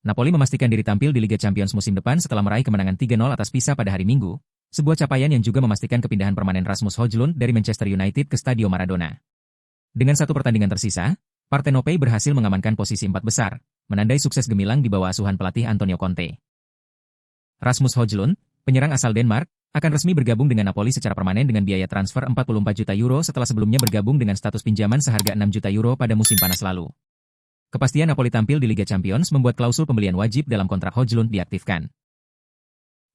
Napoli memastikan diri tampil di Liga Champions musim depan setelah meraih kemenangan 3-0 atas Pisa pada hari Minggu, sebuah capaian yang juga memastikan kepindahan permanen Rasmus Højlund dari Manchester United ke Stadio Maradona. Dengan satu pertandingan tersisa, Partenope berhasil mengamankan posisi 4 besar, menandai sukses gemilang di bawah asuhan pelatih Antonio Conte. Rasmus Højlund, penyerang asal Denmark, akan resmi bergabung dengan Napoli secara permanen dengan biaya transfer 44 juta euro setelah sebelumnya bergabung dengan status pinjaman seharga 6 juta euro pada musim panas lalu. Kepastian Napoli tampil di Liga Champions membuat klausul pembelian wajib dalam kontrak Højlund diaktifkan.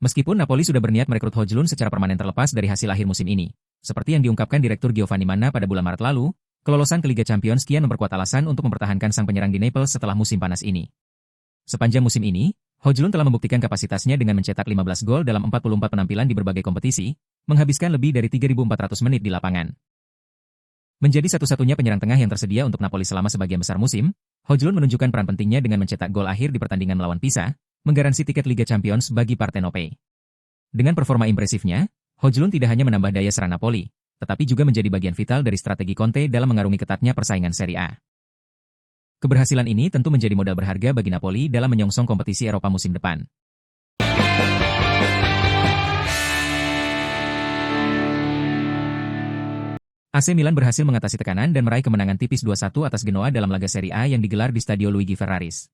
Meskipun Napoli sudah berniat merekrut Højlund secara permanen terlepas dari hasil akhir musim ini, seperti yang diungkapkan Direktur Giovanni Manna pada bulan Maret lalu, kelolosan ke Liga Champions kian memperkuat alasan untuk mempertahankan sang penyerang di Naples setelah musim panas ini. Sepanjang musim ini, Højlund telah membuktikan kapasitasnya dengan mencetak 15 gol dalam 44 penampilan di berbagai kompetisi, menghabiskan lebih dari 3.400 menit di lapangan. Menjadi satu-satunya penyerang tengah yang tersedia untuk Napoli selama sebagian besar musim, Højlund menunjukkan peran pentingnya dengan mencetak gol akhir di pertandingan melawan Pisa, menggaransi tiket Liga Champions bagi Partenope. Dengan performa impresifnya, Højlund tidak hanya menambah daya serang Napoli, tetapi juga menjadi bagian vital dari strategi Conte dalam mengarungi ketatnya persaingan Serie A. Keberhasilan ini tentu menjadi modal berharga bagi Napoli dalam menyongsong kompetisi Eropa musim depan. AC Milan berhasil mengatasi tekanan dan meraih kemenangan tipis 2-1 atas Genoa dalam laga Serie A yang digelar di Stadio Luigi Ferraris.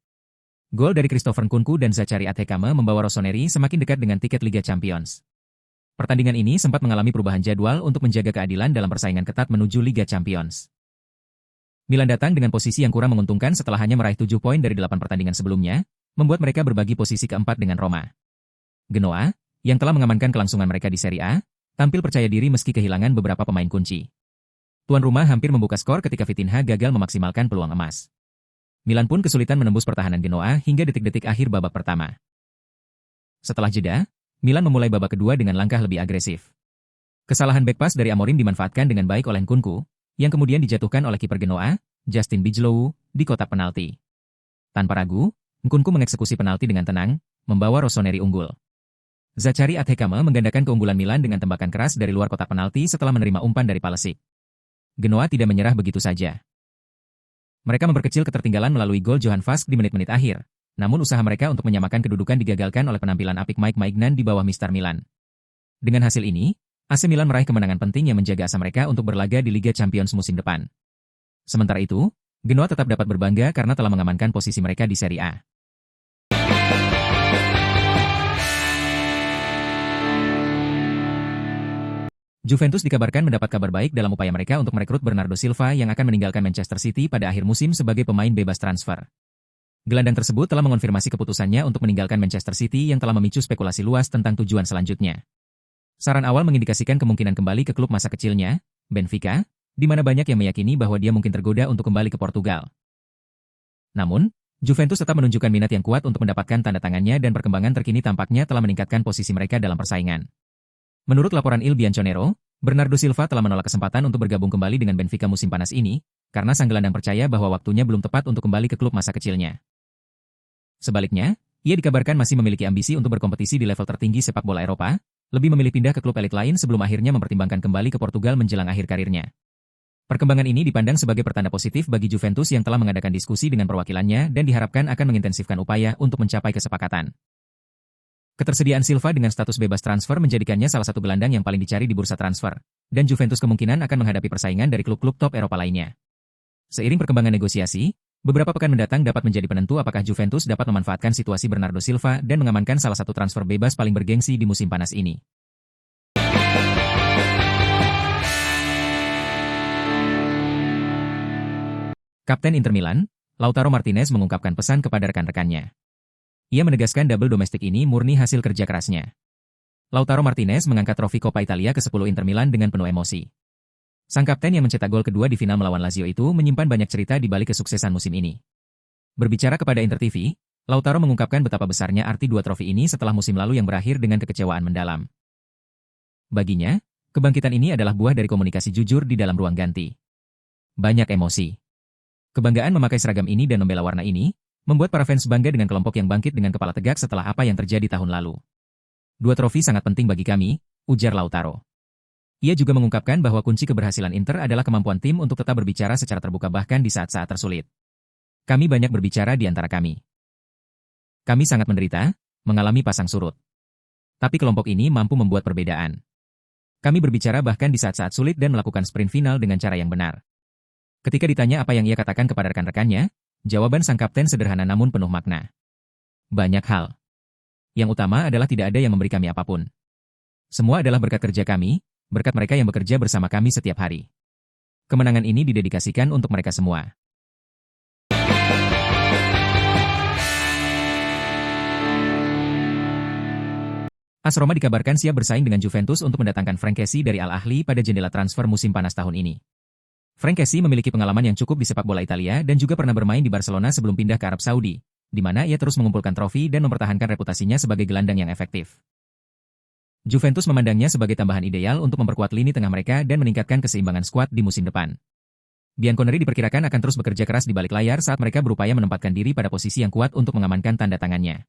Gol dari Christopher Nkunku dan Zachary Athekame membawa Rossoneri semakin dekat dengan tiket Liga Champions. Pertandingan ini sempat mengalami perubahan jadwal untuk menjaga keadilan dalam persaingan ketat menuju Liga Champions. Milan datang dengan posisi yang kurang menguntungkan setelah hanya meraih 7 poin dari 8 pertandingan sebelumnya, membuat mereka berbagi posisi keempat dengan Roma. Genoa, yang telah mengamankan kelangsungan mereka di Serie A, tampil percaya diri meski kehilangan beberapa pemain kunci. Tuan rumah hampir membuka skor ketika Vitinha gagal memaksimalkan peluang emas. Milan pun kesulitan menembus pertahanan Genoa hingga detik-detik akhir babak pertama. Setelah jeda, Milan memulai babak kedua dengan langkah lebih agresif. Kesalahan back pass dari Amorim dimanfaatkan dengan baik oleh Nkunku, yang kemudian dijatuhkan oleh kiper Genoa, Justin Bijlow, di kotak penalti. Tanpa ragu, Nkunku mengeksekusi penalti dengan tenang, membawa Rossoneri unggul. Zachary Athekame menggandakan keunggulan Milan dengan tembakan keras dari luar kotak penalti setelah menerima umpan dari Pulisic. Genoa tidak menyerah begitu saja. Mereka memperkecil ketertinggalan melalui gol Johan Vazquez di menit-menit akhir, namun usaha mereka untuk menyamakan kedudukan digagalkan oleh penampilan apik Mike Maignan di bawah Mister Milan. Dengan hasil ini, AC Milan meraih kemenangan penting yang menjaga asa mereka untuk berlaga di Liga Champions musim depan. Sementara itu, Genoa tetap dapat berbangga karena telah mengamankan posisi mereka di Serie A. Juventus dikabarkan mendapat kabar baik dalam upaya mereka untuk merekrut Bernardo Silva yang akan meninggalkan Manchester City pada akhir musim sebagai pemain bebas transfer. Gelandang tersebut telah mengonfirmasi keputusannya untuk meninggalkan Manchester City yang telah memicu spekulasi luas tentang tujuan selanjutnya. Saran awal mengindikasikan kemungkinan kembali ke klub masa kecilnya, Benfica, di mana banyak yang meyakini bahwa dia mungkin tergoda untuk kembali ke Portugal. Namun, Juventus tetap menunjukkan minat yang kuat untuk mendapatkan tanda tangannya dan perkembangan terkini tampaknya telah meningkatkan posisi mereka dalam persaingan. Menurut laporan Il Bianconero, Bernardo Silva telah menolak kesempatan untuk bergabung kembali dengan Benfica musim panas ini, karena sang gelandang percaya bahwa waktunya belum tepat untuk kembali ke klub masa kecilnya. Sebaliknya, ia dikabarkan masih memiliki ambisi untuk berkompetisi di level tertinggi sepak bola Eropa, lebih memilih pindah ke klub elit lain sebelum akhirnya mempertimbangkan kembali ke Portugal menjelang akhir karirnya. Perkembangan ini dipandang sebagai pertanda positif bagi Juventus yang telah mengadakan diskusi dengan perwakilannya dan diharapkan akan mengintensifkan upaya untuk mencapai kesepakatan. Ketersediaan Silva dengan status bebas transfer menjadikannya salah satu gelandang yang paling dicari di bursa transfer, dan Juventus kemungkinan akan menghadapi persaingan dari klub-klub top Eropa lainnya. Seiring perkembangan negosiasi, beberapa pekan mendatang dapat menjadi penentu apakah Juventus dapat memanfaatkan situasi Bernardo Silva dan mengamankan salah satu transfer bebas paling bergengsi di musim panas ini. Kapten Inter Milan, Lautaro Martinez mengungkapkan pesan kepada rekan-rekannya. Ia menegaskan double domestik ini murni hasil kerja kerasnya. Lautaro Martinez mengangkat trofi Coppa Italia ke-10 Inter Milan dengan penuh emosi. Sang kapten yang mencetak gol kedua di final melawan Lazio itu menyimpan banyak cerita di balik kesuksesan musim ini. Berbicara kepada Inter TV, Lautaro mengungkapkan betapa besarnya arti dua trofi ini setelah musim lalu yang berakhir dengan kekecewaan mendalam. Baginya, kebangkitan ini adalah buah dari komunikasi jujur di dalam ruang ganti. Banyak emosi. Kebanggaan memakai seragam ini dan membela warna ini, membuat para fans bangga dengan kelompok yang bangkit dengan kepala tegak setelah apa yang terjadi tahun lalu. Dua trofi sangat penting bagi kami, ujar Lautaro. Ia juga mengungkapkan bahwa kunci keberhasilan Inter adalah kemampuan tim untuk tetap berbicara secara terbuka bahkan di saat-saat tersulit. Kami banyak berbicara di antara kami. Kami sangat menderita, mengalami pasang surut. Tapi kelompok ini mampu membuat perbedaan. Kami berbicara bahkan di saat-saat sulit dan melakukan sprint final dengan cara yang benar. Ketika ditanya apa yang ia katakan kepada rekan-rekannya, jawaban sang kapten sederhana namun penuh makna. Banyak hal. Yang utama adalah tidak ada yang memberi kami apapun. Semua adalah berkat kerja kami, berkat mereka yang bekerja bersama kami setiap hari. Kemenangan ini didedikasikan untuk mereka semua. AS Roma dikabarkan siap bersaing dengan Juventus untuk mendatangkan Franck Kessie dari Al Ahly pada jendela transfer musim panas tahun ini. Franck Kessie memiliki pengalaman yang cukup di sepak bola Italia dan juga pernah bermain di Barcelona sebelum pindah ke Arab Saudi, di mana ia terus mengumpulkan trofi dan mempertahankan reputasinya sebagai gelandang yang efektif. Juventus memandangnya sebagai tambahan ideal untuk memperkuat lini tengah mereka dan meningkatkan keseimbangan skuad di musim depan. Bianconeri diperkirakan akan terus bekerja keras di balik layar saat mereka berupaya menempatkan diri pada posisi yang kuat untuk mengamankan tanda tangannya.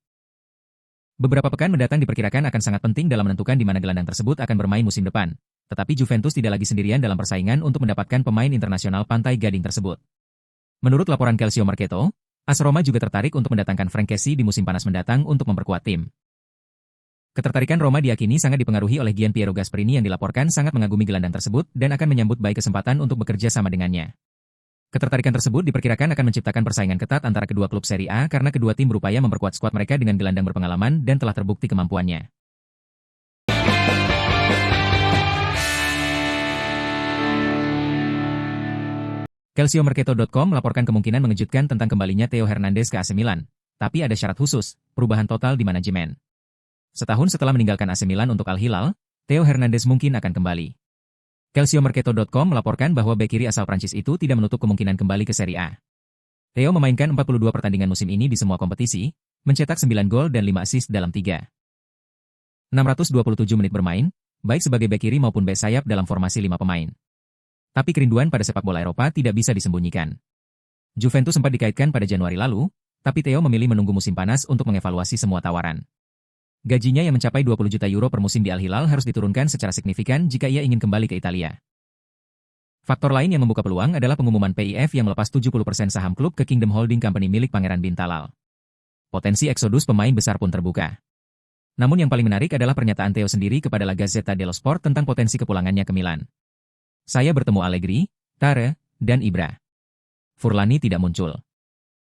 Beberapa pekan mendatang diperkirakan akan sangat penting dalam menentukan di mana gelandang tersebut akan bermain musim depan. Tetapi Juventus tidak lagi sendirian dalam persaingan untuk mendapatkan pemain internasional Pantai Gading tersebut. Menurut laporan Calcio Mercato, AS Roma juga tertarik untuk mendatangkan Franck Kessie di musim panas mendatang untuk memperkuat tim. Ketertarikan Roma diyakini sangat dipengaruhi oleh Gian Piero Gasperini yang dilaporkan sangat mengagumi gelandang tersebut dan akan menyambut baik kesempatan untuk bekerja sama dengannya. Ketertarikan tersebut diperkirakan akan menciptakan persaingan ketat antara kedua klub Serie A karena kedua tim berupaya memperkuat skuad mereka dengan gelandang berpengalaman dan telah terbukti kemampuannya. CalcioMercato.com melaporkan kemungkinan mengejutkan tentang kembalinya Theo Hernandez ke AC Milan, tapi ada syarat khusus, perubahan total di manajemen. Setahun setelah meninggalkan AC Milan untuk Al Hilal, Theo Hernandez mungkin akan kembali. CalcioMercato.com melaporkan bahwa bek kiri asal Prancis itu tidak menutup kemungkinan kembali ke Serie A. Theo memainkan 42 pertandingan musim ini di semua kompetisi, mencetak 9 gol dan 5 assist dalam 627 menit bermain, baik sebagai bek kiri maupun bek sayap dalam formasi 5 pemain. Tapi kerinduan pada sepak bola Eropa tidak bisa disembunyikan. Juventus sempat dikaitkan pada Januari lalu, tapi Theo memilih menunggu musim panas untuk mengevaluasi semua tawaran. Gajinya yang mencapai 20 juta euro per musim di Al Hilal harus diturunkan secara signifikan jika ia ingin kembali ke Italia. Faktor lain yang membuka peluang adalah pengumuman PIF yang melepas 70% saham klub ke Kingdom Holding Company milik Pangeran bin Talal. Potensi eksodus pemain besar pun terbuka. Namun yang paling menarik adalah pernyataan Theo sendiri kepada La Gazzetta dello Sport tentang potensi kepulangannya ke Milan. Saya bertemu Allegri, Tare, dan Ibra. Furlani tidak muncul.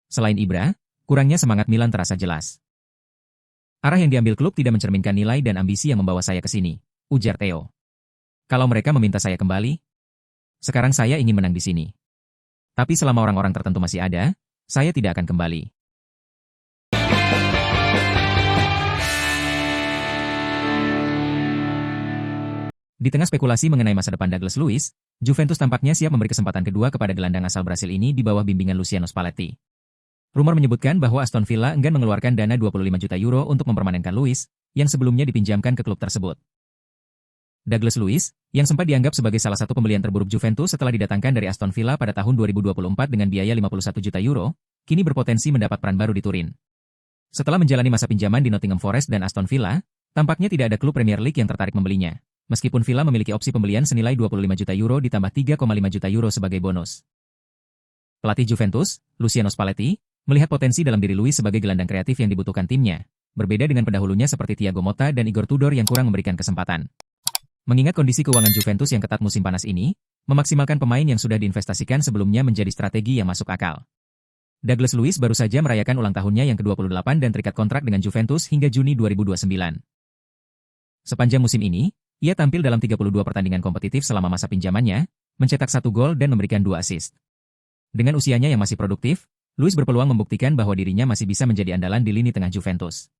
Selain Ibra, kurangnya semangat Milan terasa jelas. Arah yang diambil klub tidak mencerminkan nilai dan ambisi yang membawa saya ke sini, ujar Theo. Kalau mereka meminta saya kembali, sekarang saya ingin menang di sini. Tapi selama orang-orang tertentu masih ada, saya tidak akan kembali. Di tengah spekulasi mengenai masa depan Douglas Luiz, Juventus tampaknya siap memberi kesempatan kedua kepada gelandang asal Brasil ini di bawah bimbingan Luciano Spalletti. Rumor menyebutkan bahwa Aston Villa enggan mengeluarkan dana 25 juta euro untuk mempermanenkan Luiz, yang sebelumnya dipinjamkan ke klub tersebut. Douglas Luiz, yang sempat dianggap sebagai salah satu pembelian terburuk Juventus setelah didatangkan dari Aston Villa pada tahun 2024 dengan biaya 51 juta euro, kini berpotensi mendapat peran baru di Turin. Setelah menjalani masa pinjaman di Nottingham Forest dan Aston Villa, tampaknya tidak ada klub Premier League yang tertarik membelinya, meskipun Villa memiliki opsi pembelian senilai 25 juta euro ditambah 3,5 juta euro sebagai bonus. Pelatih Juventus, Luciano Spalletti, melihat potensi dalam diri Luiz sebagai gelandang kreatif yang dibutuhkan timnya, berbeda dengan pendahulunya seperti Thiago Motta dan Igor Tudor yang kurang memberikan kesempatan. Mengingat kondisi keuangan Juventus yang ketat musim panas ini, memaksimalkan pemain yang sudah diinvestasikan sebelumnya menjadi strategi yang masuk akal. Douglas Luiz baru saja merayakan ulang tahunnya yang ke-28 dan terikat kontrak dengan Juventus hingga Juni 2029. Sepanjang musim ini, ia tampil dalam 32 pertandingan kompetitif selama masa pinjamannya, mencetak 1 gol dan memberikan 2 assist. Dengan usianya yang masih produktif, Luiz berpeluang membuktikan bahwa dirinya masih bisa menjadi andalan di lini tengah Juventus.